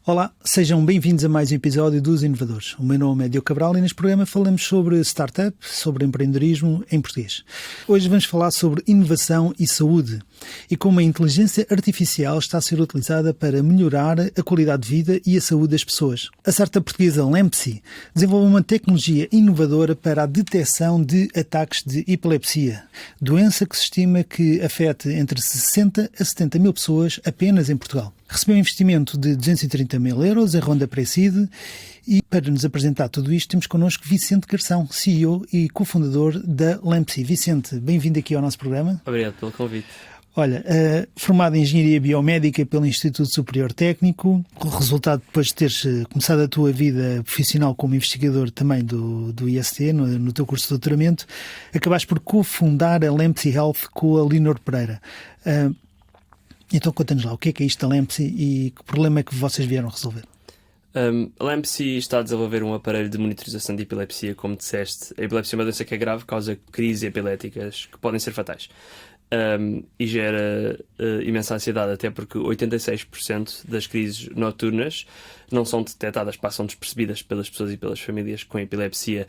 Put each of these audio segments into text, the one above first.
Olá, sejam bem-vindos a mais um episódio dos Inovadores. O meu nome é Diogo Cabral e neste programa falamos sobre startup, sobre empreendedorismo em português. Hoje vamos falar sobre inovação e saúde e como a inteligência artificial está a ser utilizada para melhorar a qualidade de vida e a saúde das pessoas. A startup portuguesa Lempsy desenvolveu uma tecnologia inovadora para a detecção de ataques de epilepsia, doença que se estima que afete entre 60 a 70 mil pessoas apenas em Portugal. Recebeu um investimento de 230 mil euros em ronda pré-seed e para nos apresentar tudo isto temos connosco Vicente Garção, CEO e cofundador da Lempsy. Vicente, bem-vindo aqui ao nosso programa. Obrigado pelo convite. Olha, formado em Engenharia Biomédica pelo Instituto Superior Técnico, o resultado depois de teres começado a tua vida profissional como investigador também do IST, no teu curso de doutoramento, acabaste por cofundar a Lempsy Health com a Leonor Pereira. Então conta-nos lá, o que é isto da Lempsy e que problema é que vocês vieram resolver? A Lempsy está a desenvolver um aparelho de monitorização de epilepsia, como disseste. A epilepsia é uma doença que é grave, causa crises epiléticas que podem ser fatais. E gera imensa ansiedade, até porque 86% das crises noturnas não são detectadas, passam despercebidas pelas pessoas e pelas famílias com epilepsia.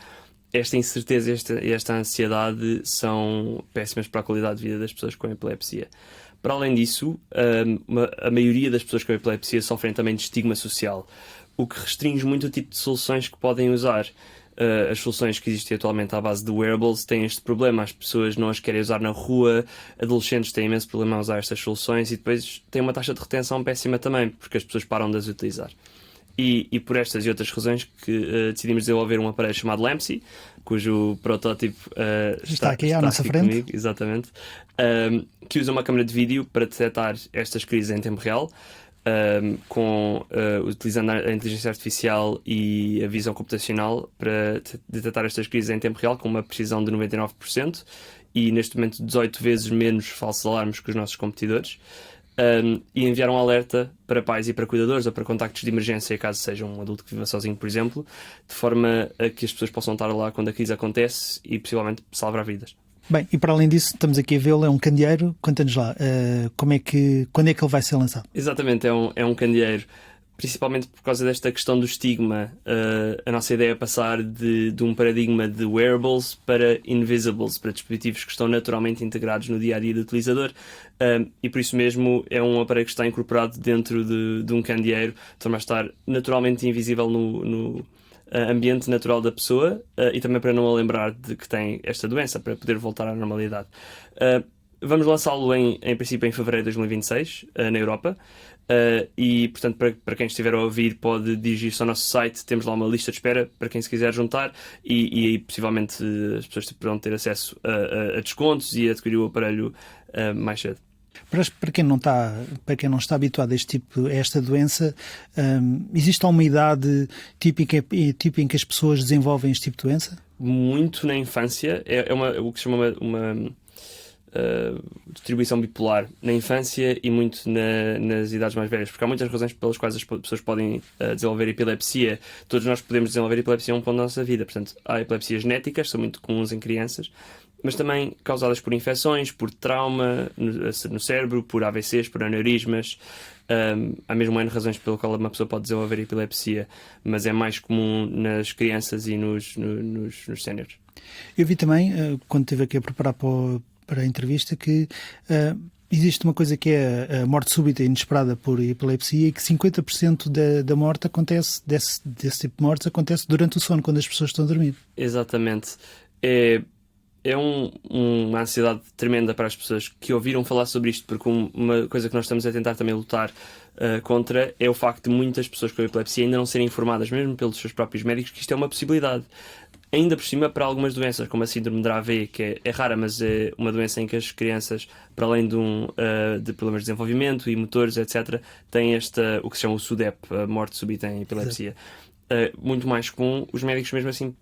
Esta incerteza e esta ansiedade são péssimas para a qualidade de vida das pessoas com epilepsia. Para além disso, a maioria das pessoas com epilepsia sofrem também de estigma social, o que restringe muito o tipo de soluções que podem usar. As soluções que existem atualmente à base de wearables têm este problema. As pessoas não as querem usar na rua, adolescentes têm imenso problema a usar estas soluções e depois têm uma taxa de retenção péssima também, porque as pessoas param de as utilizar. E por estas e outras razões que decidimos desenvolver um aparelho chamado Lempsy, cujo protótipo está aqui à nossa frente. Comigo, exatamente, que usa uma câmara de vídeo para detectar estas crises em tempo real, utilizando a inteligência artificial e a visão computacional para detectar estas crises em tempo real com uma precisão de 99% e neste momento 18 vezes menos falsos alarmes que os nossos competidores. E enviar um alerta para pais e para cuidadores ou para contactos de emergência, caso seja um adulto que viva sozinho, por exemplo, de forma a que as pessoas possam estar lá quando a crise acontece e possivelmente salvar vidas. Bem, e para além disso, estamos aqui a vê-lo, é um candeeiro. Conta-nos lá, quando é que ele vai ser lançado? Exatamente, é um candeeiro. Principalmente por causa desta questão do estigma. A nossa ideia é passar de um paradigma de wearables para invisibles, para dispositivos que estão naturalmente integrados no dia-a-dia do utilizador, e por isso mesmo é um aparelho que está incorporado dentro de um candeeiro, de forma a estar naturalmente invisível no ambiente natural da pessoa, e também para não a lembrar de que tem esta doença, para poder voltar à normalidade. Vamos lançá-lo em princípio em fevereiro de 2026, na Europa. E portanto para quem estiver a ouvir pode dirigir-se ao nosso site, temos lá uma lista de espera para quem se quiser juntar e aí possivelmente as pessoas poderão ter acesso a descontos e adquirir o aparelho mais cedo. Para quem não está habituado a esta doença, existe alguma idade típica em que as pessoas desenvolvem este tipo de doença? Muito na infância, o que se chama uma distribuição bipolar na infância e muito nas idades mais velhas, porque há muitas razões pelas quais as pessoas podem desenvolver epilepsia. Todos nós podemos desenvolver epilepsia a um ponto da nossa vida. Portanto, há epilepsias genéticas, são muito comuns em crianças, mas também causadas por infecções, por trauma no cérebro, por AVCs, por aneurismas. Há mesmo N razões pelo qual uma pessoa pode desenvolver epilepsia, mas é mais comum nas crianças e nos séniores. Eu vi também, quando estive aqui a preparar para a entrevista, que existe uma coisa que é a morte súbita e inesperada por epilepsia e que 50% da morte acontece, desse tipo de mortes, acontece durante o sono, quando as pessoas estão a dormir. Exatamente. É uma ansiedade tremenda para as pessoas que ouviram falar sobre isto, porque uma coisa que nós estamos a tentar também lutar contra é o facto de muitas pessoas com epilepsia ainda não serem informadas, mesmo pelos seus próprios médicos, que isto é uma possibilidade. Ainda por cima, para algumas doenças, como a síndrome de Dravet, que é rara, mas é uma doença em que as crianças, para além de problemas de desenvolvimento e motores, etc., têm o que se chama o SUDEP, a morte súbita em epilepsia. Muito mais comum, os médicos mesmo assim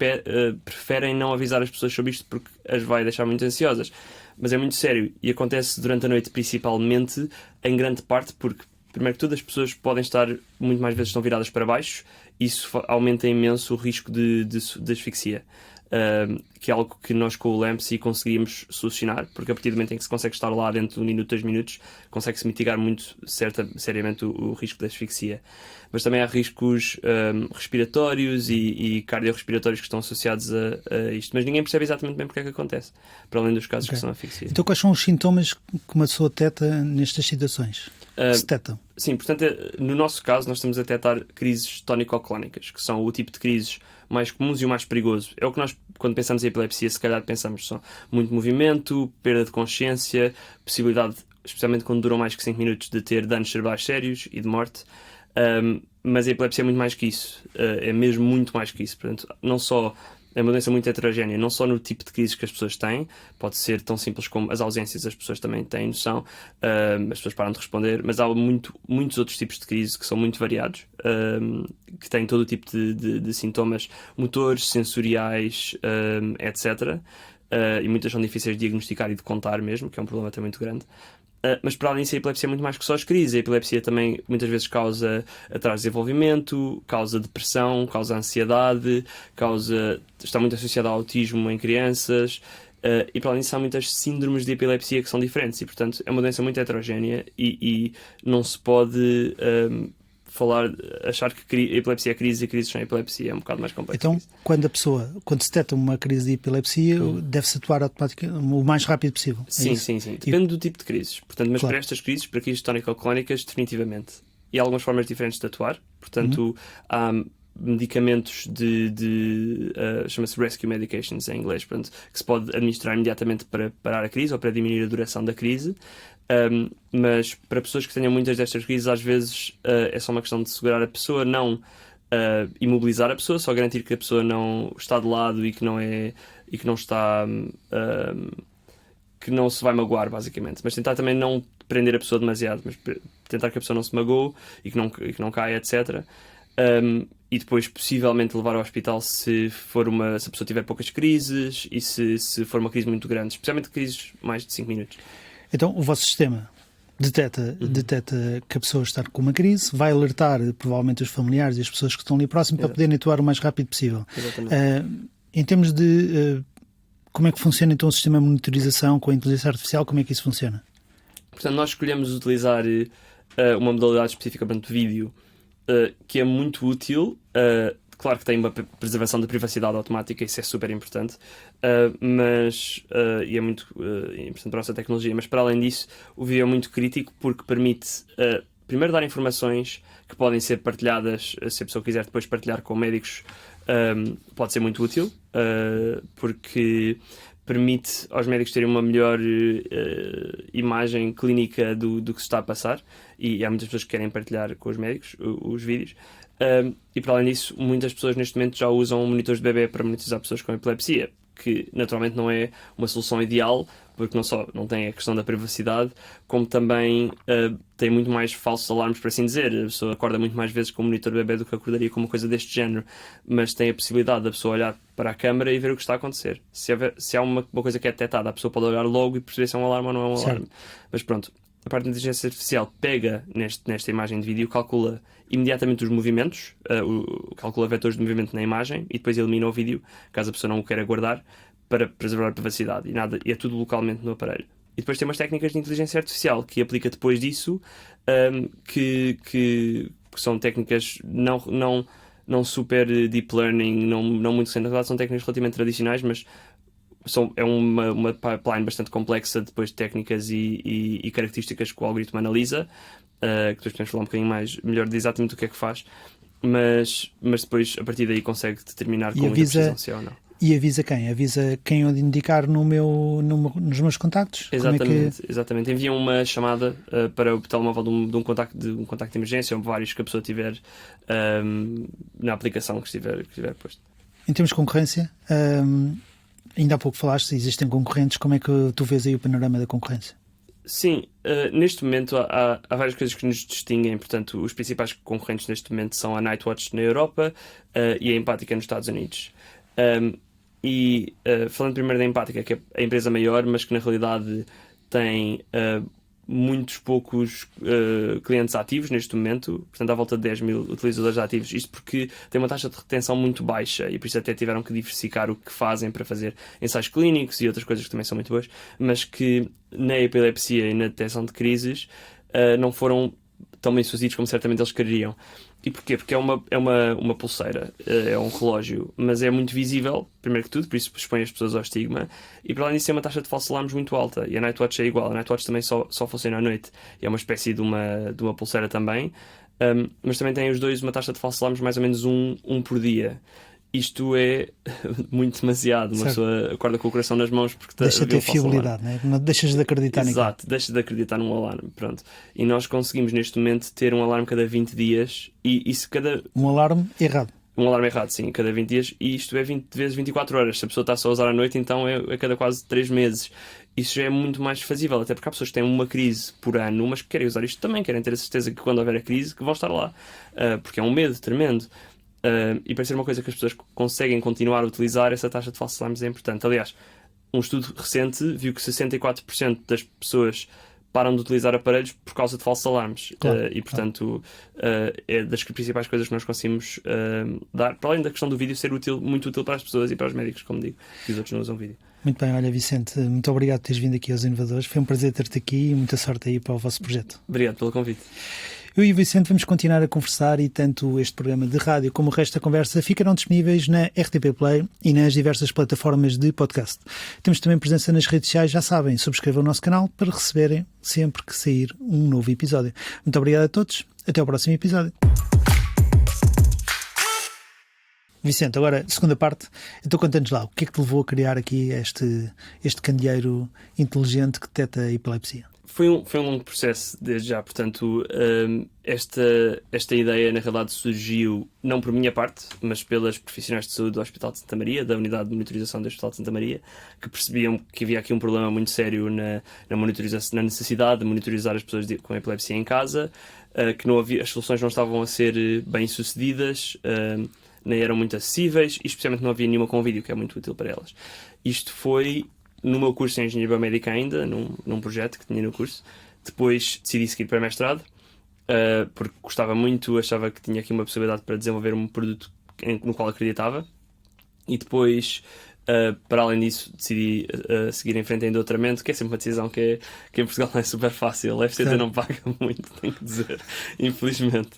preferem não avisar as pessoas sobre isto porque as vai deixar muito ansiosas. Mas é muito sério e acontece durante a noite, principalmente, em grande parte porque, primeiro que tudo, as pessoas podem estar, muito mais vezes estão viradas para baixo. Isso aumenta imenso o risco de asfixia. que é algo que nós com o LAMPSI conseguimos solucionar, porque a partir do momento em que se consegue estar lá dentro de 1 minuto, 2 minutos, consegue-se mitigar muito seriamente o risco de asfixia. Mas também há riscos respiratórios e cardiorrespiratórios que estão associados a isto, mas ninguém percebe exatamente bem porque é que acontece, para além dos casos que são asfixia. Então quais são os sintomas que uma pessoa detecta nestas situações? Se detectam? Sim, portanto, no nosso caso, nós estamos a detectar crises tónico-clónicas, que são o tipo de crises mais comuns e o mais perigoso. É o que nós, quando pensamos em epilepsia, se calhar pensamos só muito movimento, perda de consciência, possibilidade, especialmente quando duram mais que 5 minutos, de ter danos cerebrais sérios e de morte. Mas a epilepsia é muito mais que isso. É mesmo muito mais que isso. Portanto, não só é uma doença muito heterogénea, não só no tipo de crises que as pessoas têm, pode ser tão simples como as ausências, as pessoas também têm noção, as pessoas param de responder, mas há muitos outros tipos de crise que são muito variados, que têm todo o tipo de sintomas motores, sensoriais, etc. E muitas são difíceis de diagnosticar e de contar mesmo, que é um problema até muito grande. Mas para além disso, a epilepsia é muito mais que só as crises. A epilepsia também muitas vezes causa atraso de desenvolvimento, causa depressão, causa ansiedade, está muito associada ao autismo em crianças. E para além disso, há muitas síndromes de epilepsia que são diferentes. E, portanto, é uma doença muito heterogénea e não se pode achar que a epilepsia é crise e crises são epilepsia. É um bocado mais complexo. Então, quando se detecta uma crise de epilepsia, deve-se atuar automaticamente o mais rápido possível. Sim. Depende do tipo de crises. Portanto, mas para estas crises, para crises tónico-clónicas, definitivamente. E há algumas formas diferentes de atuar. Portanto, há medicamentos chama-se rescue medications em inglês, portanto, que se pode administrar imediatamente para parar a crise ou para diminuir a duração da crise. Mas para pessoas que tenham muitas destas crises, às vezes é só uma questão de segurar a pessoa, não imobilizar a pessoa, só garantir que a pessoa não está de lado e que não está que não se vai magoar, basicamente. Mas tentar também não prender a pessoa demasiado, mas tentar que a pessoa não se magoe e que não caia, etc. E depois possivelmente levar ao hospital se a pessoa tiver poucas crises e se for uma crise muito grande, especialmente crises mais de 5 minutos. Então o vosso sistema detecta que a pessoa está com uma crise, vai alertar provavelmente os familiares e as pessoas que estão ali próximo para poderem atuar o mais rápido possível. Em termos de como é que funciona então o sistema de monitorização com a inteligência artificial, como é que isso funciona? Portanto, nós escolhemos utilizar uma modalidade específica, portanto, vídeo, que é muito útil. Claro que tem uma preservação da privacidade automática, isso é super importante, e é muito importante para a nossa tecnologia, mas para além disso, o vídeo é muito crítico porque permite, primeiro, dar informações que podem ser partilhadas, se a pessoa quiser depois partilhar com médicos, pode ser muito útil, porque permite aos médicos terem uma melhor imagem clínica do que se está a passar, e há muitas pessoas que querem partilhar com os médicos os vídeos. E para além disso, muitas pessoas neste momento já usam monitores de bebê para monitorizar pessoas com epilepsia, que naturalmente não é uma solução ideal, porque não só não tem a questão da privacidade, como também tem muito mais falsos alarmes, por assim dizer. A pessoa acorda muito mais vezes com um monitor de bebê do que acordaria com uma coisa deste género, mas tem a possibilidade da pessoa olhar para a câmara e ver o que está a acontecer. Se há uma coisa que é detectada, a pessoa pode olhar logo e perceber se é um alarme ou não é um alarme. Mas pronto, a parte da inteligência artificial pega nesta imagem de vídeo, calcula imediatamente os movimentos, calcula vetores de movimento na imagem e depois elimina o vídeo, caso a pessoa não o queira guardar, para preservar a privacidade. E é tudo localmente no aparelho. E depois tem umas técnicas de inteligência artificial que aplica depois disso, que são técnicas não super deep learning, não muito recentes. Na verdade são técnicas relativamente tradicionais, mas é uma pipeline bastante complexa depois de técnicas e características que o algoritmo analisa, que depois podemos falar um bocadinho melhor de exatamente o que é que faz, mas depois a partir daí consegue determinar com muita precisão se é ou não. E avisa quem? Avisa quem eu indicar nos meus contactos? Exatamente. Enviam uma chamada para o telemóvel de um contacto de emergência ou vários que a pessoa tiver na aplicação que estiver posto. Em termos de concorrência, ainda há pouco falaste, existem concorrentes, como é que tu vês aí o panorama da concorrência? Sim, neste momento há várias coisas que nos distinguem. Portanto, os principais concorrentes neste momento são a Nightwatch na Europa e a Empática nos Estados Unidos. Falando primeiro da Empática, que é a empresa maior, mas que na realidade tem muitos poucos clientes ativos neste momento, portanto à volta de 10 mil utilizadores ativos, isto porque tem uma taxa de retenção muito baixa e por isso até tiveram que diversificar o que fazem para fazer ensaios clínicos e outras coisas que também são muito boas, mas que na epilepsia e na detecção de crises não foram tão bem sucedidos como certamente eles queriam. E porquê? Porque é uma pulseira, é um relógio, mas é muito visível, primeiro que tudo, por isso expõe as pessoas ao estigma, e para além disso tem uma taxa de falsos alarmes muito alta, e a Nightwatch é igual, a Nightwatch também só funciona à noite, e é uma espécie de uma pulseira também, mas também tem os dois uma taxa de falsos alarmes mais ou menos um por dia. Isto é muito demasiado. Uma pessoa acorda com o coração nas mãos porque deixa de ter fiabilidade, né? Não deixas de acreditar nisso. Exato, deixa de acreditar num alarme. Pronto. E nós conseguimos neste momento ter um alarme cada 20 dias e isso cada. Um alarme errado. Um alarme errado, sim, cada 20 dias, e isto é 20 vezes 24 horas. Se a pessoa está só a usar à noite, então é cada quase 3 meses. Isso já é muito mais fazível, até porque há pessoas que têm uma crise por ano, mas que querem usar isto também, querem ter a certeza que quando houver a crise, que vão estar lá. Porque é um medo tremendo. E para ser uma coisa que as pessoas conseguem continuar a utilizar, essa taxa de falsos alarmes é importante. Aliás, um estudo recente viu que 64% das pessoas param de utilizar aparelhos por causa de falsos alarmes. Claro, e, portanto, é das principais coisas que nós conseguimos dar, para além da questão do vídeo ser muito útil para as pessoas e para os médicos, como digo, que os outros não usam vídeo. Muito bem, olha Vicente, muito obrigado por teres vindo aqui aos Inovadores. Foi um prazer ter-te aqui e muita sorte aí para o vosso projeto. Obrigado pelo convite. Eu e o Vicente vamos continuar a conversar e tanto este programa de rádio como o resto da conversa ficarão disponíveis na RTP Play e nas diversas plataformas de podcast. Temos também presença nas redes sociais, já sabem, subscrevam o nosso canal para receberem sempre que sair um novo episódio. Muito obrigado a todos, até ao próximo episódio. Vicente, agora, segunda parte, então conta-nos lá, o que é que te levou a criar aqui este candeeiro inteligente que detecta a epilepsia? Foi um longo processo desde já, portanto, esta ideia na realidade surgiu não por minha parte, mas pelas profissionais de saúde do Hospital de Santa Maria, da unidade de monitorização do Hospital de Santa Maria, que percebiam que havia aqui um problema muito sério na monitorização, na necessidade de monitorizar as pessoas com epilepsia em casa, que as soluções não estavam a ser bem sucedidas, nem eram muito acessíveis e especialmente não havia nenhuma com vídeo, que é muito útil para elas. Isto foi no meu curso em Engenharia Biomédica ainda, num projeto que tinha no curso. Depois decidi seguir para mestrado, porque gostava muito, achava que tinha aqui uma possibilidade para desenvolver um produto no qual acreditava. E depois, para além disso, decidi seguir em frente em doutoramento, que é sempre uma decisão que em Portugal não é super fácil. A FCT não paga muito, tenho que dizer, infelizmente.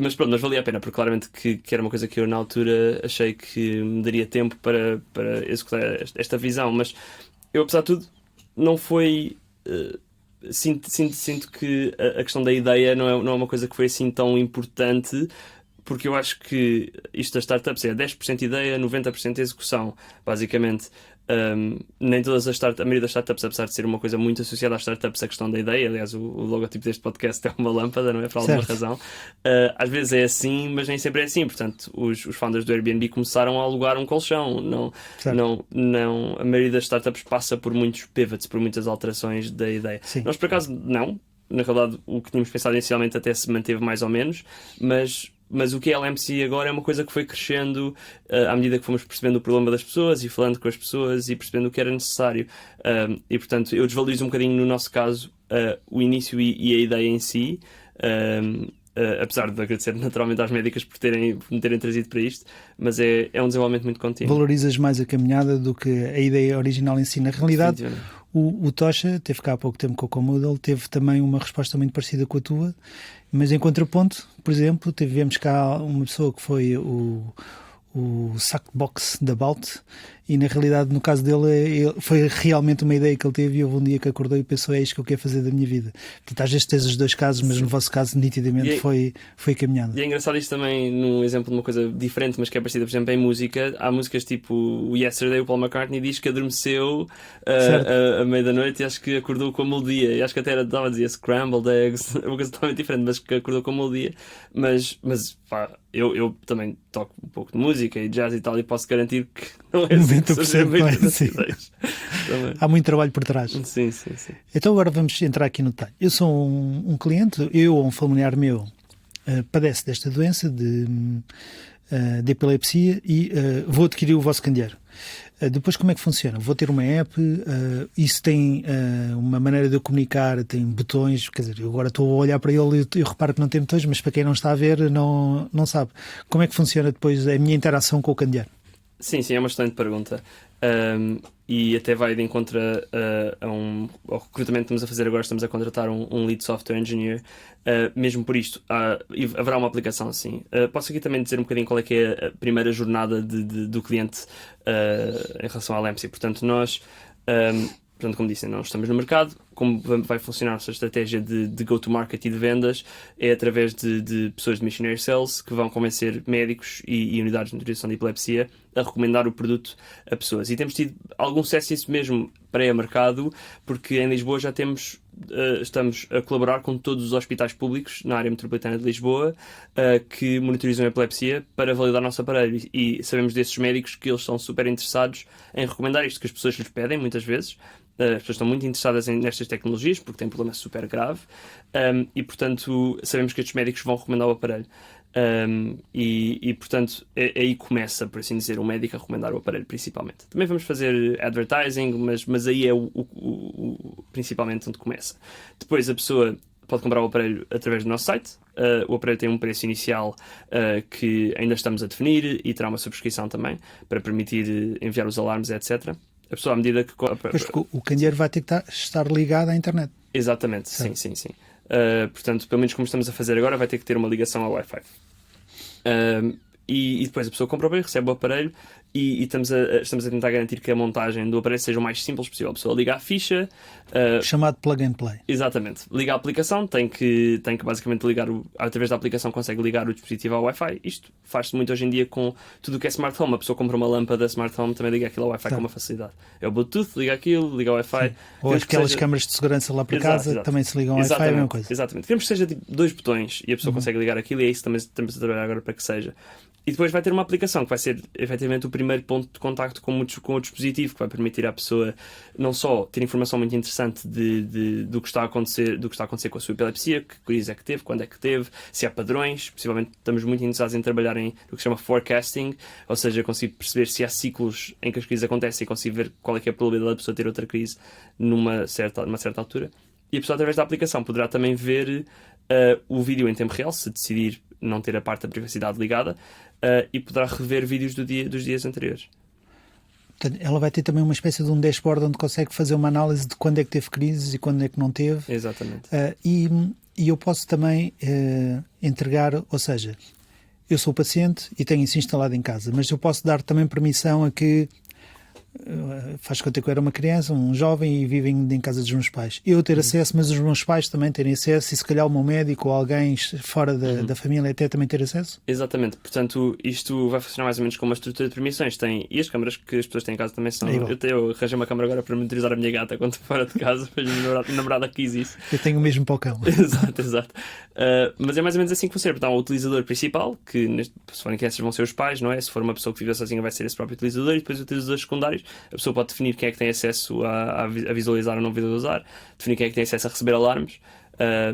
Mas pronto, mas valia a pena, porque claramente que era uma coisa que eu na altura achei que me daria tempo para executar esta visão. Mas eu, apesar de tudo, não foi... Sinto que a questão da ideia não é uma coisa que foi assim tão importante, porque eu acho que isto das startups é 10% ideia, 90% execução, basicamente. Nem todas a maioria das startups, apesar de ser uma coisa muito associada às startups, a questão da ideia, aliás o logotipo deste podcast é uma lâmpada, não é? Por alguma razão. Às vezes é assim, mas nem sempre é assim. Portanto, os founders do Airbnb começaram a alugar um colchão. Não, a maioria das startups passa por muitos pivots, por muitas alterações da ideia. Sim. Nós, por acaso, não. Na realidade, o que tínhamos pensado inicialmente até se manteve mais ou menos, mas o que é a LMC agora é uma coisa que foi crescendo à medida que fomos percebendo o problema das pessoas e falando com as pessoas e percebendo o que era necessário. E, portanto, eu desvalorizo um bocadinho, no nosso caso, o início e a ideia em si, apesar de agradecer naturalmente às médicas por me terem trazido para isto, mas é um desenvolvimento muito contínuo. Valorizas mais a caminhada do que a ideia original em si. Na realidade, o Tocha teve cá há pouco tempo com o Comoodle, teve também uma resposta muito parecida com a tua, mas em contraponto, por exemplo, tivemos cá uma pessoa que foi o Sackbox da Bout, e na realidade no caso dele foi realmente uma ideia que ele teve e houve um dia que acordou e pensou, é isto que eu quero fazer da minha vida. Portanto, às vezes tens os dois casos, mas no vosso caso nitidamente foi caminhada. E é engraçado isto também num exemplo de uma coisa diferente, mas que é parecida, por exemplo, em música. Há músicas tipo o Yesterday, o Paul McCartney diz que adormeceu à meia da noite e acho que acordou com a melodia, e acho que até estava a dizer Scrambled Eggs, uma coisa totalmente diferente, mas que acordou com a melodia. Mas pá, eu também toco um pouco de música e jazz e tal, e posso garantir que não é 90%. Há muito trabalho por trás. Sim. Então agora vamos entrar aqui no detalhe. Eu sou um cliente, eu ou um familiar meu padece desta doença de epilepsia e vou adquirir o vosso candeeiro. Depois, como é que funciona? Vou ter uma app, isso tem uma maneira de eu comunicar, tem botões, quer dizer, eu agora estou a olhar para ele e eu reparo que não tem botões, mas para quem não está a ver não sabe. Como é que funciona depois a minha interação com o candeeiro? Sim, sim, é uma excelente pergunta. E até vai de encontro ao recrutamento que estamos a fazer agora. Estamos a contratar um lead software engineer. Mesmo por isto, haverá uma aplicação assim. Posso aqui também dizer um bocadinho qual é que é a primeira jornada do cliente em relação à Lempsy. Portanto, nós, portanto, como disse, nós estamos no mercado. Como vai funcionar a nossa estratégia de go-to-market e de vendas é através de pessoas de missionary sales que vão convencer médicos e unidades de nutrição de epilepsia a recomendar o produto a pessoas. E temos tido algum sucesso isso mesmo pré-mercado, porque em Lisboa já estamos a colaborar com todos os hospitais públicos na área metropolitana de Lisboa que monitorizam a epilepsia para validar o nosso aparelho. E sabemos desses médicos que eles são super interessados em recomendar isto, que as pessoas lhes pedem muitas vezes. As pessoas estão muito interessadas nestas tecnologias porque têm um problema super grave e, portanto, sabemos que estes médicos vão recomendar o aparelho. Portanto, aí começa, por assim dizer, o médico a recomendar o aparelho, principalmente. Também vamos fazer advertising, mas aí é principalmente onde começa. Depois, a pessoa pode comprar o aparelho através do nosso site. O aparelho tem um preço inicial que ainda estamos a definir e terá uma subscrição também para permitir enviar os alarmes, etc. A pessoa, à medida que... Mas o candeeiro vai ter que estar ligado à internet. Exatamente, certo. sim. Portanto, pelo menos como estamos a fazer agora, vai ter que ter uma ligação ao Wi-Fi. E depois a pessoa compra o aparelho, recebe o aparelho e estamos a tentar garantir que a montagem do aparelho seja o mais simples possível. A pessoa liga a ficha... chamado plug and play. Exatamente. Liga a aplicação, tem que basicamente ligar... através da aplicação consegue ligar o dispositivo ao Wi-Fi. Isto faz-se muito hoje em dia com tudo o que é Smart Home. A pessoa compra uma lâmpada Smart Home, também liga aquilo ao Wi-Fi com uma facilidade. É o Bluetooth, liga aquilo, liga ao Wi-Fi. Ou aquelas câmaras de segurança lá para casa também se ligam ao Wi-Fi, é a mesma coisa. Exatamente. Queremos que seja de 2 botões e a pessoa consegue ligar aquilo e é isso que também estamos a trabalhar agora para que seja. E depois vai ter uma aplicação que vai ser efetivamente o primeiro ponto de contacto com o dispositivo, que vai permitir à pessoa não só ter informação muito interessante do que está a acontecer com a sua epilepsia, que crise é que teve, quando é que teve, se há padrões. Possivelmente estamos muito interessados em trabalhar no que se chama forecasting, ou seja, conseguir perceber se há ciclos em que as crises acontecem e conseguir ver qual é que é a probabilidade da pessoa ter outra crise numa certa altura. E a pessoa, através da aplicação, poderá também ver o vídeo em tempo real, se decidir não ter a parte da privacidade ligada, e poderá rever vídeos dos dias anteriores. Portanto, ela vai ter também uma espécie de um dashboard onde consegue fazer uma análise de quando é que teve crises e quando é que não teve. Exatamente. E eu posso também entregar, ou seja, eu sou o paciente e tenho isso instalado em casa, mas eu posso dar também permissão a que faz conta que eu era uma criança, um jovem e vivem em casa dos meus pais. Eu ter acesso, mas os meus pais também terem acesso e se calhar o meu médico ou alguém fora da família até também ter acesso? Exatamente. Portanto, isto vai funcionar mais ou menos como uma estrutura de permissões. E as câmaras que as pessoas têm em casa também são... Eu arranjei uma câmara agora para monitorizar a minha gata quando estou fora de casa, mas a minha namorada quis isso. Eu tenho o mesmo para o cão. Exato. Mas é mais ou menos assim que funciona. Portanto, há um utilizador principal, que se forem crianças vão ser os pais, não é? Se for uma pessoa que vive sozinha vai ser esse próprio utilizador, e depois utilizadores secundários. A pessoa pode definir quem é que tem acesso a visualizar ou não visualizar, definir quem é que tem acesso a receber alarmes,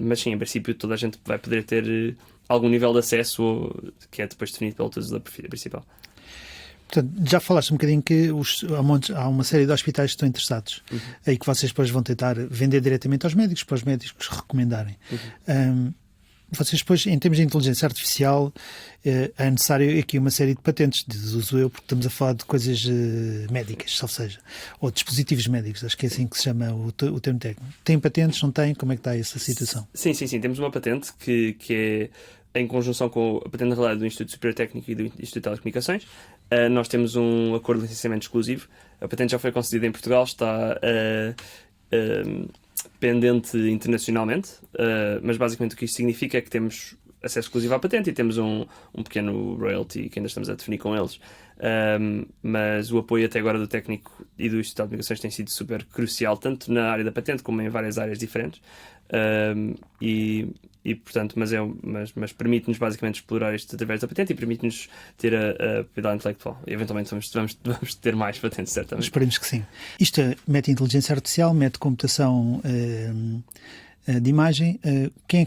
mas sim, em princípio toda a gente vai poder ter algum nível de acesso que é depois definido pelo utilizador principal. Portanto, já falaste um bocadinho que há uma série de hospitais que estão interessados aí que vocês depois vão tentar vender diretamente aos médicos para os médicos recomendarem. Vocês depois, em termos de inteligência artificial, é necessário aqui uma série de patentes, uso eu, porque estamos a falar de coisas médicas, ou seja, ou dispositivos médicos, acho que é assim que se chama o termo técnico. Tem patentes, não tem? Como é que está essa situação? Sim, temos uma patente que é em conjunção com a patente de realidade do Instituto Superior Técnico e do Instituto de Telecomunicações. Nós temos um acordo de licenciamento exclusivo. A patente já foi concedida em Portugal, está pendente internacionalmente, mas basicamente o que isto significa é que temos acesso exclusivo à patente e temos um pequeno royalty que ainda estamos a definir com eles. Mas o apoio até agora do técnico e do Instituto de Telecomunicações tem sido super crucial, tanto na área da patente como em várias áreas diferentes. Portanto, mas permite-nos basicamente explorar isto através da patente e permite-nos ter a propriedade intelectual. E eventualmente vamos ter mais patentes, certamente. Esperemos que sim. Isto mete inteligência artificial, mete computação de imagem. Quem é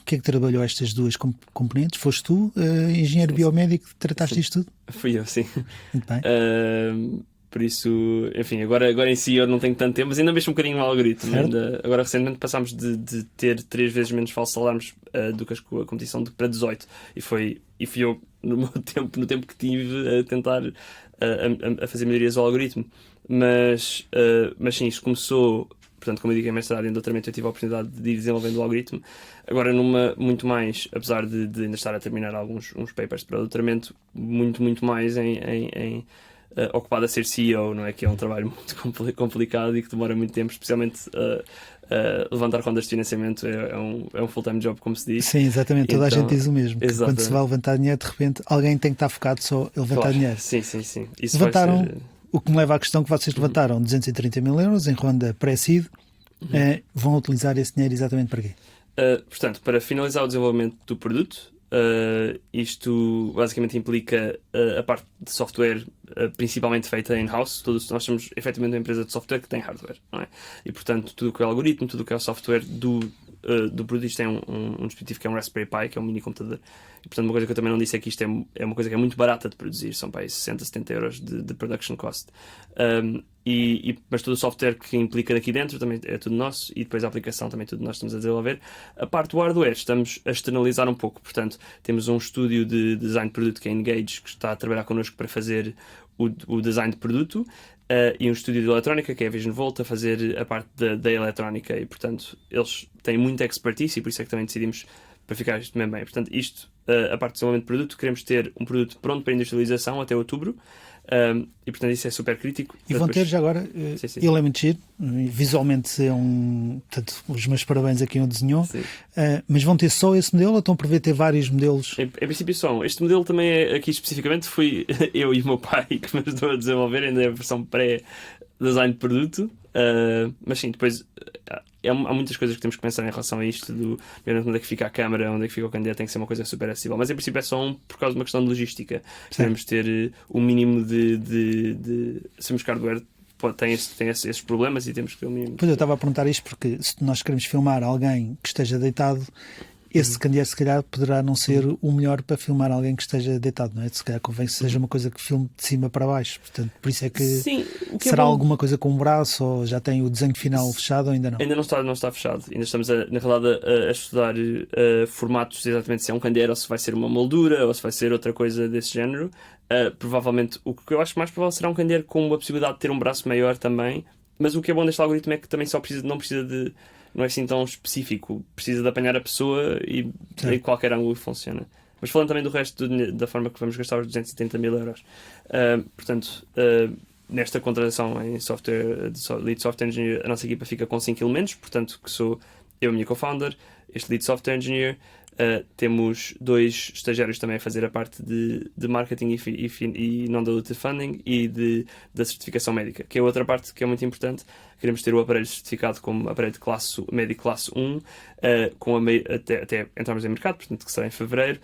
que trabalhou estas duas componentes? Foste tu, engenheiro biomédico, que trataste isto tudo? Fui eu, sim. Muito bem. Por isso, enfim, agora em si eu não tenho tanto tempo, mas ainda mexo um bocadinho no algoritmo. Agora recentemente passámos de ter 3 vezes menos falsos alarmes do que a competição para 18. E fui eu, no tempo que tive, a tentar a fazer melhorias ao algoritmo. Mas sim, isto começou. Portanto, como eu digo, em mestrado e em doutoramento eu tive a oportunidade de ir desenvolvendo o algoritmo. Agora, muito mais, apesar de ainda estar a terminar uns papers para o doutoramento, muito mais ocupado a ser CEO, não é? Que é um trabalho muito complicado e que demora muito tempo, especialmente levantar rondas de financiamento é um full-time job, como se diz. Sim, exatamente, toda a gente diz o mesmo. Quando se vai levantar dinheiro, de repente alguém tem que estar focado só a levantar dinheiro. Sim. Isso levantaram, vai ser... o que me leva à questão que vocês levantaram 230 mil euros em ronda pré-seed. Vão utilizar esse dinheiro exatamente para quê? Portanto, para finalizar o desenvolvimento do produto, isto basicamente implica a parte de software principalmente feita in-house. Nós somos efetivamente uma empresa de software que tem hardware, não é? E portanto, tudo o que é algoritmo, tudo o que é o software do produto, isto tem um dispositivo que é um Raspberry Pi, que é um mini computador. E portanto, uma coisa que eu também não disse é que isto é uma coisa que é muito barata de produzir, são para aí 60, 70 euros de production cost. Mas todo o software que implica daqui dentro também é tudo nosso, e depois a aplicação também é tudo nós estamos a desenvolver. A parte do hardware estamos a externalizar um pouco, portanto temos um estúdio de design de produto que é Engage, que está a trabalhar connosco para fazer o design de produto, e um estúdio de eletrónica que é a Vision Volt a fazer a parte da eletrónica, e portanto eles têm muita expertise e por isso é que também decidimos para ficar isto também bem. Portanto, a parte de desenvolvimento de produto, queremos ter um produto pronto para industrialização até outubro. E portanto isso é super crítico. E vão ter já agora, sim. ele é muito giro, visualmente é portanto, os meus parabéns a quem o desenhou, mas vão ter só esse modelo ou estão a prever ter vários modelos? Em princípio são. Este modelo também é, aqui especificamente fui eu e o meu pai que me ajudou a desenvolver, ainda é a versão pré-design de produto. Mas sim, depois há muitas coisas que temos que pensar em relação a isto, onde é que fica a câmara, onde é que fica o candidato, tem que ser uma coisa super acessível, mas em princípio é só por causa de uma questão de logística. Queremos ter o mínimo de sabemos que hardware tem esses problemas e temos que ter o mínimo. Pois eu estava a perguntar isto porque se nós queremos filmar alguém que esteja deitado, esse candeeiro se calhar poderá não ser o melhor para filmar alguém que esteja deitado, não é? Se calhar convém que seja uma coisa que filme de cima para baixo. Portanto, por isso é que, sim, será alguma coisa com um braço ou já tem o desenho final fechado ou ainda não? Ainda não está fechado. Ainda estamos, na realidade, a estudar formatos, exatamente se é um candeeiro ou se vai ser uma moldura ou se vai ser outra coisa desse género. Provavelmente, o que eu acho mais provável será um candeeiro com a possibilidade de ter um braço maior também. Mas o que é bom deste algoritmo é que também não é assim tão específico. Precisa de apanhar a pessoa e em qualquer ângulo funciona. Mas falando também do resto da forma que vamos gastar os 270 mil euros. Portanto, nesta contratação em software, Lead Software Engineer, a nossa equipa fica com 5 elementos. Portanto, que sou eu e a minha co-founder, este Lead Software Engineer. Temos 2 estagiários também a fazer a parte de marketing e non-dilutive funding e da certificação médica, que é outra parte que é muito importante. Queremos ter o aparelho certificado como aparelho de médico classe 1, até entrarmos em mercado, portanto que será em fevereiro.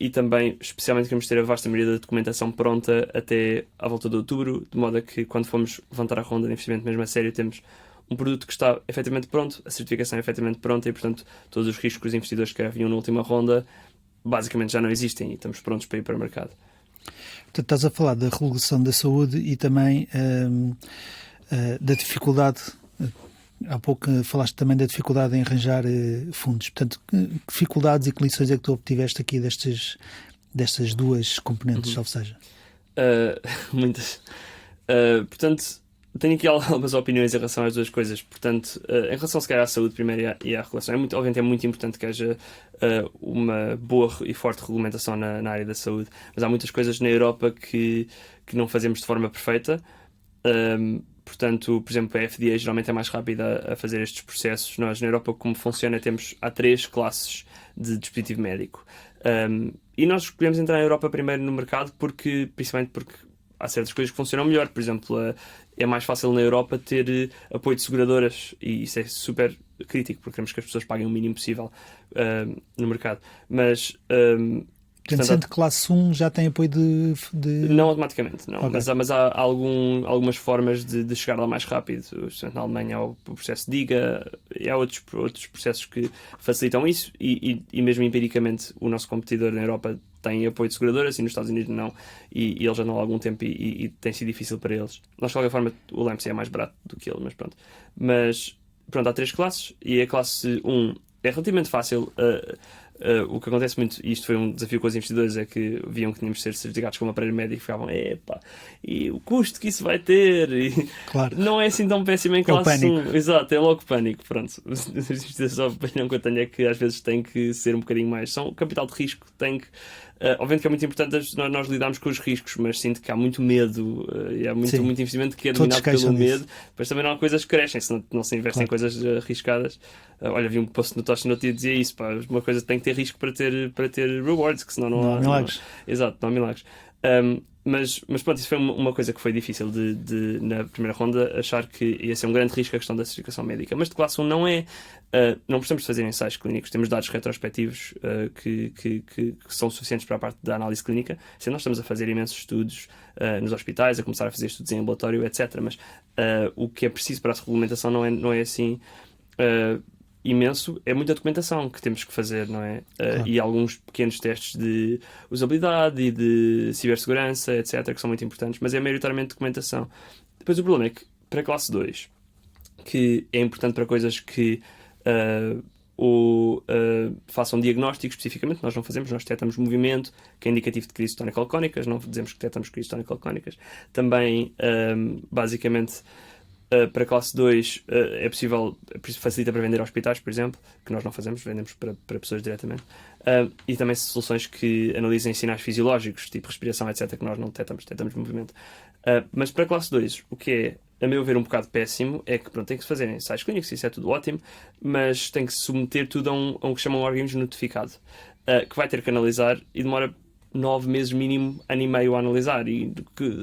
E também, especialmente, queremos ter a vasta maioria da documentação pronta até à volta de outubro, de modo a que quando formos levantar a ronda de investimento mesmo a sério, temos um produto que está efetivamente pronto, a certificação é efetivamente pronta e, portanto, todos os riscos que os investidores que haviam na última ronda basicamente já não existem e estamos prontos para ir para o mercado. Portanto, estás a falar da regulação da saúde e também da dificuldade. Há pouco falaste também da dificuldade em arranjar fundos. Portanto, que dificuldades e que lições é que tu obtiveste aqui destas duas componentes, ou seja? Muitas. Portanto, tenho aqui algumas opiniões em relação às duas coisas. Portanto, em relação se calhar à saúde primeiro e à regulação, obviamente é muito importante que haja uma boa e forte regulamentação na área da saúde, mas há muitas coisas na Europa que não fazemos de forma perfeita. Portanto, por exemplo, a FDA geralmente é mais rápida a fazer estes processos. Nós na Europa, como funciona, há 3 classes de dispositivo médico. E nós escolhemos entrar na Europa primeiro no mercado principalmente porque há certas coisas que funcionam melhor. Por exemplo, é mais fácil na Europa ter apoio de seguradoras e isso é super crítico porque queremos que as pessoas paguem o mínimo possível no mercado. Mas portanto, sendo classe 1 já tem apoio de... Não automaticamente, não. Okay. Mas há algumas formas de chegar lá mais rápido. Portanto, na Alemanha há o processo DIGA e há outros processos que facilitam isso e mesmo empiricamente o nosso competidor na Europa têm apoio de seguradoras e nos Estados Unidos não, e eles já não há algum tempo e tem sido difícil para eles. Nós, de qualquer forma, o LAMPSI é mais barato do que ele, mas pronto. Mas pronto, há 3 classes e a classe 1 é relativamente fácil. O que acontece muito, e isto foi um desafio com os investidores, é que viam que tínhamos de ser certificados como aparelho médico e ficavam, epá, e o custo que isso vai ter? E Claro. não é assim tão péssimo em É o classe pânico. 1. Exato, é logo pânico. Pronto. Os investidores só a opinião que eu tenho é que às vezes tem que ser um bocadinho mais. São capital de risco, tem que. Obviamente que é muito importante nós lidarmos com os riscos, mas sinto que há muito medo e há muito Sim. investimento que é Todos dominado pelo queixam disso. medo. Depois também não há coisas que crescem, se não se investe em Claro. coisas arriscadas. Olha, vi um post no Tosh no dia dizia isso, pá, uma coisa tem que ter risco para ter rewards, que senão Não há milagres. Exato, não há milagres. Mas pronto, isso foi uma coisa que foi difícil na primeira ronda, achar que ia ser um grande risco a questão da certificação médica. Mas de classe 1 não é. Não precisamos de fazer ensaios clínicos, temos dados retrospectivos que são suficientes para a parte da análise clínica. Se nós estamos a fazer imensos estudos nos hospitais, a começar a fazer estudos em ambulatório, etc. Mas o que é preciso para a regulamentação não é assim. Imenso, é muita documentação que temos que fazer, não é? Claro. E alguns pequenos testes de usabilidade e de cibersegurança, etc., que são muito importantes, mas é maioritariamente documentação. Depois o problema é que para a classe 2, que é importante para coisas que façam diagnóstico especificamente, nós não fazemos, nós detectamos movimento, que é indicativo de crises tónico-alcoónicas, não dizemos que detectamos crises tónico-alcoónicas. Também, basicamente, para a classe 2 facilita para vender a hospitais, por exemplo, que nós não fazemos, vendemos para pessoas diretamente. E também soluções que analisem sinais fisiológicos, tipo respiração, etc., que nós não detectamos movimento. Mas para a classe 2, o que é, a meu ver, um bocado péssimo, é que pronto, tem que se fazer ensaios clínicos, isso é tudo ótimo, mas tem que se submeter tudo a um que chamam de organismo notificado, que vai ter que analisar e demora 9 meses mínimo, ano e meio a analisar, e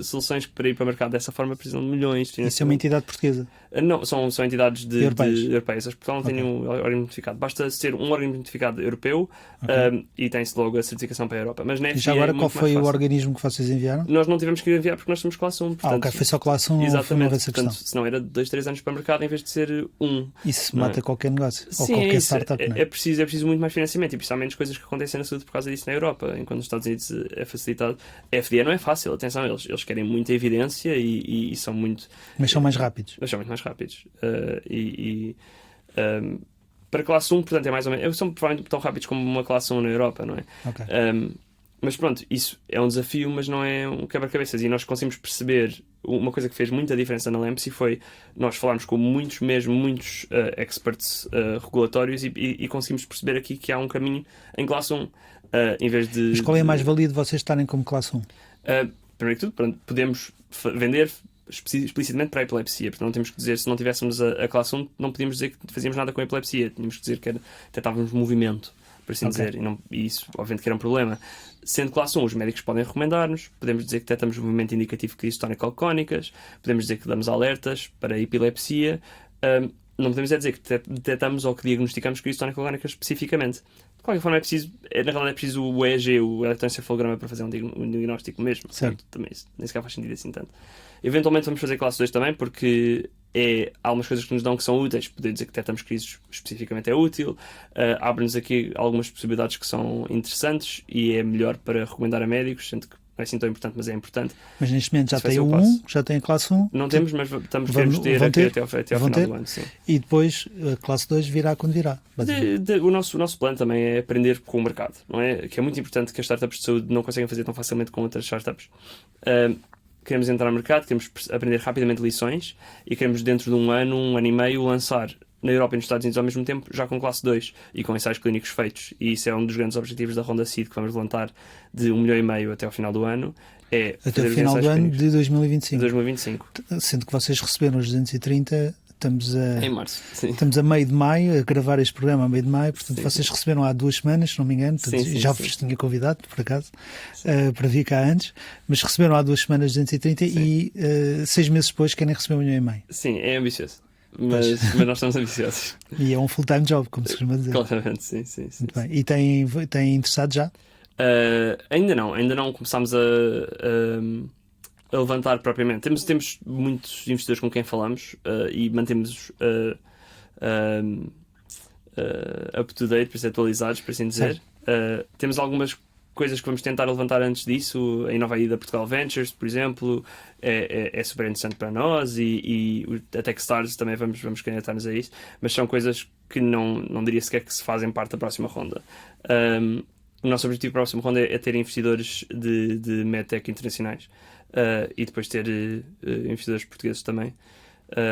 soluções que para ir para o mercado dessa forma precisam de milhões. Isso é uma entidade portuguesa. Não, são entidades europeias. As Portugal não tem Ok. nenhum organismo notificado. Basta ser um organismo notificado europeu, e tem-se logo a certificação para a Europa. Mas na E já FDA agora, é qual muito mais foi o fácil. organismo que vocês enviaram? Nós não tivemos que enviar porque nós somos classe 1. Portanto, Ok, foi só classe 1, não foi uma exatamente. essa questão. Portanto, senão era 2, 3 anos para o mercado em vez de ser 1. Isso não é? mata qualquer negócio, ou Sim, qualquer é isso. startup, não é? É preciso muito mais financiamento e principalmente coisas que acontecem na saúde por causa disso na Europa, enquanto nos Estados Unidos é facilitado. A FDA não é fácil, atenção, eles querem muita evidência e são muito. Mas são mais rápidos. Eles são muito mais rápidos. Para classe 1, portanto, é mais ou menos. São provavelmente tão rápidos como uma classe 1 na Europa, não é? Ok. Mas pronto, isso é um desafio, mas não é um quebra-cabeças. E nós conseguimos perceber uma coisa que fez muita diferença na LAMPSI foi nós falarmos com muitos experts regulatórios e conseguimos perceber aqui que há um caminho em classe 1. Em vez de. Mas qual é a mais-valia de vocês estarem como classe 1? Primeiro que tudo, pronto, podemos vender explicitamente para a epilepsia, portanto não temos que dizer, se não tivéssemos a classe 1, não podíamos dizer que fazíamos nada com a epilepsia, tínhamos que dizer que detectávamos movimento, por assim dizer, e isso obviamente que era um problema. Sendo classe 1, os médicos podem recomendar-nos, podemos dizer que detectamos movimento indicativo de crises tónico-alcoónicas, podemos dizer que damos alertas para a epilepsia, não podemos dizer que detectamos ou que diagnosticamos crises tónico-alcoónicas especificamente. De qualquer forma, na realidade é preciso o EEG, o eletroencefalograma, para fazer um diagnóstico mesmo. Certo. Portanto, também isso nem sequer faz sentido assim tanto. Eventualmente vamos fazer classe 2 também, porque há algumas coisas que nos dão que são úteis. Poder dizer que detectamos crises especificamente é útil. Abre-nos aqui algumas possibilidades que são interessantes e é melhor para recomendar a médicos, sendo que não é assim tão importante, mas é importante. Mas neste momento já Isso vai tem ser o um 1, passo. já tem a classe 1. Não temos, mas queremos ter vão ter? até ao Vão final ter? do ano. Sim. E depois a classe 2 virá quando virá. basicamente. O nosso plano também é aprender com o mercado, não é? Que é muito importante, que as startups de saúde não conseguem fazer tão facilmente com outras startups. Queremos entrar no mercado, queremos aprender rapidamente lições e queremos dentro de um ano e meio lançar na Europa e nos Estados Unidos ao mesmo tempo, já com classe 2 e com ensaios clínicos feitos. E isso é um dos grandes objetivos da Ronda Seed, que vamos levantar de 1,5 milhão até ao final do ano. Até o final do ano de 2025. 2025. Sendo que vocês receberam os 230, Em março. Sim. estamos a meio de maio, a gravar este programa a meio de maio, portanto Sim. vocês receberam há 2 semanas, se não me engano, portanto, Sim, já sim. vos tinha convidado, por acaso, para vir cá antes, mas receberam há 2 semanas 230 e 6 meses depois querem receber 1,5 milhão. Sim, é ambicioso. Mas nós estamos ambiciosos. E é um full-time job, como se costuma dizer. Claramente, sim. Muito bem. E têm interessado já? Ainda não começámos a levantar propriamente. Temos muitos investidores com quem falamos e mantemos up to date, por isso atualizados, por assim dizer. Temos algumas coisas que vamos tentar levantar antes disso. A nova ida da Portugal Ventures, por exemplo, é super interessante para nós, e a Techstars também vamos candidatar-nos a isso, mas são coisas que não diria sequer que se fazem parte da próxima ronda. O nosso objetivo para a próxima ronda é ter investidores de medtech internacionais, e depois ter investidores portugueses também,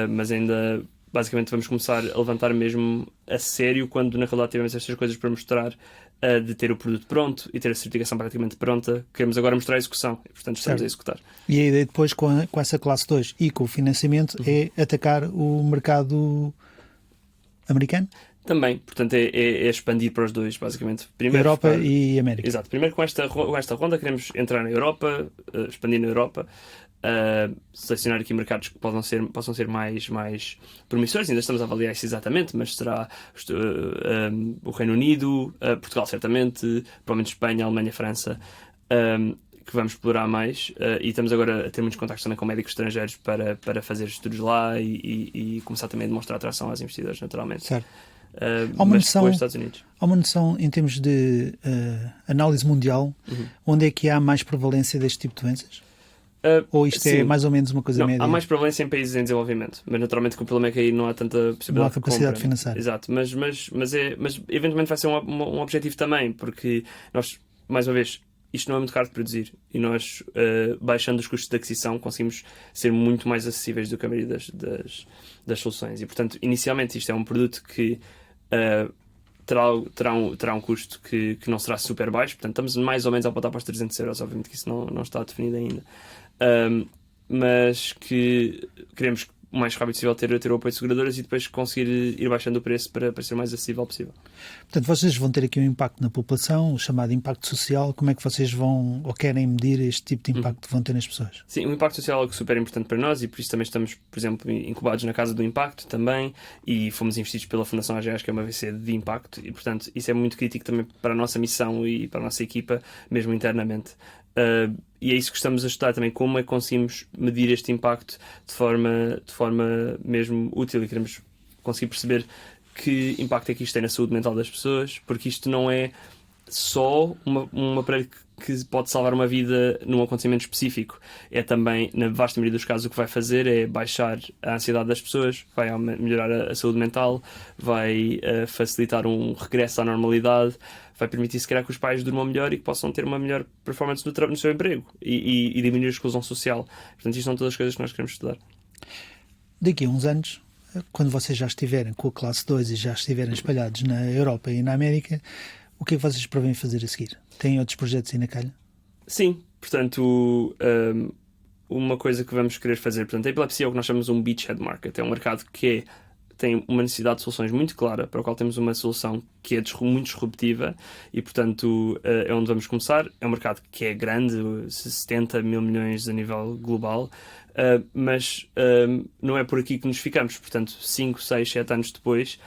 mas ainda basicamente vamos começar a levantar mesmo a sério quando na realidade tivemos estas coisas para mostrar, de ter o produto pronto e ter a certificação praticamente pronta. Queremos agora mostrar a execução e, portanto, estamos Certo. a executar. E a ideia depois, com essa classe 2 e com o financiamento, é atacar o mercado americano? Também, portanto, é expandir para os dois, basicamente. Primeiro, Europa e América. Exato. Primeiro, com esta ronda, queremos entrar na Europa, expandir na Europa, selecionar aqui mercados que possam ser mais promissores. Ainda estamos a avaliar isso exatamente, mas será o Reino Unido, Portugal certamente, provavelmente Espanha, Alemanha, França, que vamos explorar mais, e estamos agora a ter muitos contactos também com médicos estrangeiros para fazer estudos lá e começar também a demonstrar atração aos investidores, naturalmente. Certo. Mas depois Estados Unidos. Há uma noção, em termos de análise mundial, onde é que há mais prevalência deste tipo de doenças? Ou isto sim. é mais ou menos uma coisa Não, média? há mais prevalência em países em desenvolvimento, mas naturalmente que o problema é que aí não há tanta possibilidade, Não há capacidade de compra. financeira. Exato, mas eventualmente vai ser um objetivo também, porque nós, mais uma vez, isto não é muito caro de produzir, e nós, baixando os custos de aquisição, conseguimos ser muito mais acessíveis do que a maioria das soluções. E, portanto, inicialmente isto é um produto que terá um custo que não será super baixo, portanto estamos mais ou menos a apontar para os 300 euros, obviamente que isso não está definido ainda, mas que queremos o mais rápido possível ter o apoio de seguradoras e depois conseguir ir baixando o preço para ser o mais acessível possível. Portanto, vocês vão ter aqui um impacto na população, o chamado impacto social. Como é que vocês vão ou querem medir este tipo de impacto que vão ter nas pessoas? Sim, o impacto social é algo super importante para nós, e por isso também estamos, por exemplo, incubados na Casa do Impacto também, e fomos investidos pela Fundação AGEAS, que é uma VC de impacto, e portanto isso é muito crítico também para a nossa missão e para a nossa equipa, mesmo internamente. E é isso que estamos a estudar também, como é que conseguimos medir este impacto de forma mesmo útil, e queremos conseguir perceber que impacto é que isto tem na saúde mental das pessoas, porque isto não é só um aparelho que pode salvar uma vida num acontecimento específico. É também, na vasta maioria dos casos, o que vai fazer é baixar a ansiedade das pessoas, vai melhorar a saúde mental, vai facilitar um regresso à normalidade, vai permitir, se calhar, que os pais durmam melhor e que possam ter uma melhor performance no seu emprego e diminuir a exclusão social. Portanto, isto são todas as coisas que nós queremos estudar. Daqui a uns anos, quando vocês já estiverem com a classe 2 e já estiverem espalhados na Europa e na América, o que é que vocês prevêem fazer a seguir? Têm outros projetos aí na calha? Sim, portanto, uma coisa que vamos querer fazer, portanto, a epilepsia é o que nós chamamos um beachhead market. É um mercado que tem uma necessidade de soluções muito clara, para o qual temos uma solução que é muito disruptiva, e, portanto, é onde vamos começar. É um mercado que é grande, 70 mil milhões a nível global, mas não é por aqui que nos ficamos. Portanto, 5, 6, 7 anos depois,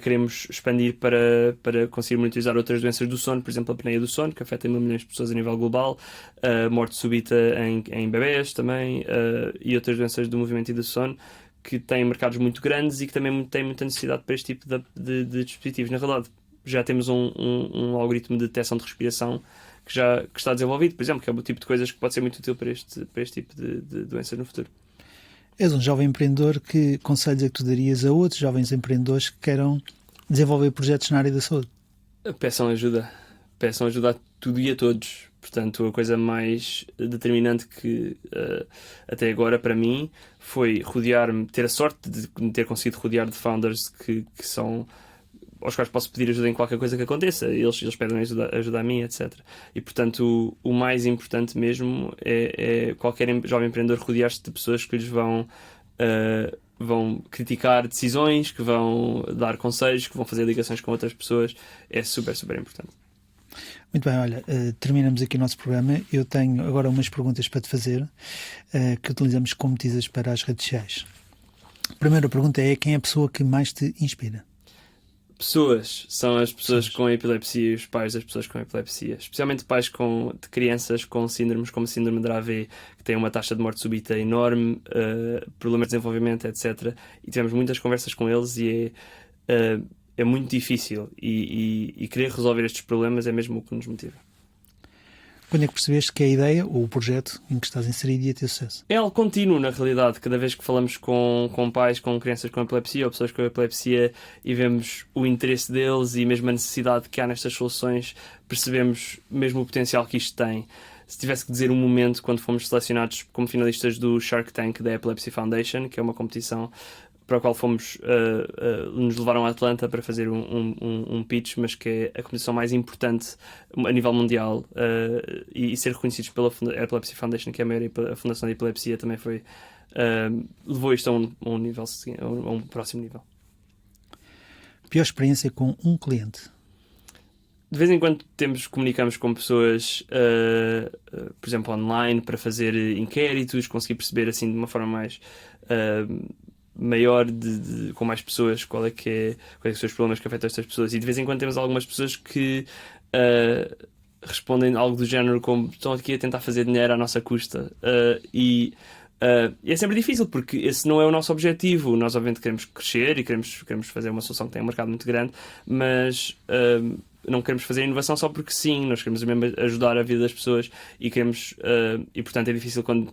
queremos expandir para conseguir monitorizar outras doenças do sono, por exemplo, a apneia do sono, que afeta 1 milhão de pessoas a nível global, morte súbita em bebés também, e outras doenças do movimento e do sono, que têm mercados muito grandes e que também têm muita necessidade para este tipo de dispositivos. Na realidade, já temos um algoritmo de detecção de respiração que está desenvolvido, por exemplo, que é o tipo de coisas que pode ser muito útil para este tipo de doenças no futuro. És um jovem empreendedor. Que conselhos é que tu darias a outros jovens empreendedores que queiram desenvolver projetos na área da saúde? Peçam ajuda a tudo e a todos. Portanto, a coisa mais determinante que até agora para mim foi ter a sorte de ter conseguido rodear de founders que são, aos quais posso pedir ajuda em qualquer coisa que aconteça. Eles pedem ajuda a mim, etc. E, portanto, o mais importante mesmo é qualquer jovem empreendedor rodear-se de pessoas que lhes vão criticar decisões, que vão dar conselhos, que vão fazer ligações com outras pessoas. É super, super importante. Muito bem, olha, terminamos aqui o nosso programa. Eu tenho agora umas perguntas para te fazer, que utilizamos como teasers para as redes sociais. A primeira pergunta é: quem é a pessoa que mais te inspira? São as pessoas com epilepsia e os pais das pessoas com epilepsia, especialmente pais de crianças com síndromes como a síndrome de Dravet, que têm uma taxa de morte súbita enorme, problemas de desenvolvimento, etc. E tivemos muitas conversas com eles e é muito difícil, e querer resolver estes problemas é mesmo o que nos motiva. Quando é que percebeste que a ideia ou o projeto em que estás inserido ia ter sucesso? É algo contínuo, na realidade. Cada vez que falamos com pais, com crianças com epilepsia ou pessoas com epilepsia e vemos o interesse deles e mesmo a necessidade que há nestas soluções, percebemos mesmo o potencial que isto tem. Se tivesse que dizer um momento, quando fomos selecionados como finalistas do Shark Tank da Epilepsy Foundation, que é uma competição para a qual fomos, nos levaram a Atlanta para fazer um pitch, mas que é a competição mais importante a nível mundial, e ser reconhecidos pela Epilepsy Foundation, que é a maior fundação de epilepsia, também foi, levou isto a um nível, a um próximo nível. Pior experiência com um cliente? De vez em quando comunicamos com pessoas, por exemplo, online, para fazer inquéritos, conseguir perceber assim de uma forma mais maior, com mais pessoas, quais são os problemas que afetam estas pessoas. E de vez em quando temos algumas pessoas que respondem algo do género como: estão aqui a tentar fazer dinheiro à nossa custa. E é sempre difícil, porque esse não é o nosso objetivo. Nós, obviamente, queremos crescer e queremos fazer uma solução que tenha um mercado muito grande, mas não queremos fazer inovação só porque sim. Nós queremos mesmo ajudar a vida das pessoas e queremos, e portanto é difícil quando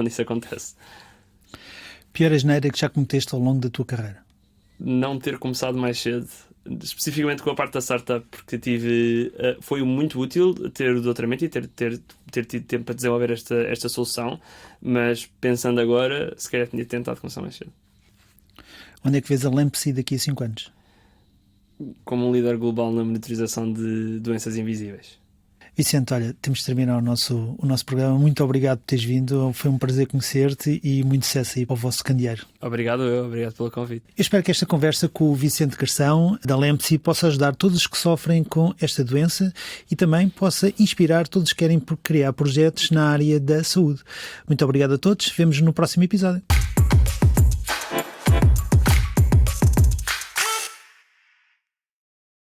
isso acontece. Pior asneira que já cometeste ao longo da tua carreira? Não ter começado mais cedo, especificamente com a parte da startup, porque foi muito útil ter o doutoramento e ter tido tempo para desenvolver esta solução, mas pensando agora, se calhar tinha tentado começar mais cedo. Onde é que vês a Lempsy daqui a 5 anos? Como um líder global na monitorização de doenças invisíveis. Vicente, olha, temos de terminar o nosso programa. Muito obrigado por teres vindo. Foi um prazer conhecer-te e muito sucesso aí para o vosso candeeiro. Obrigado pelo convite. Eu espero que esta conversa com o Vicente Garção, da Lempsy, possa ajudar todos os que sofrem com esta doença e também possa inspirar todos que querem criar projetos na área da saúde. Muito obrigado a todos. Vemo-nos no próximo episódio.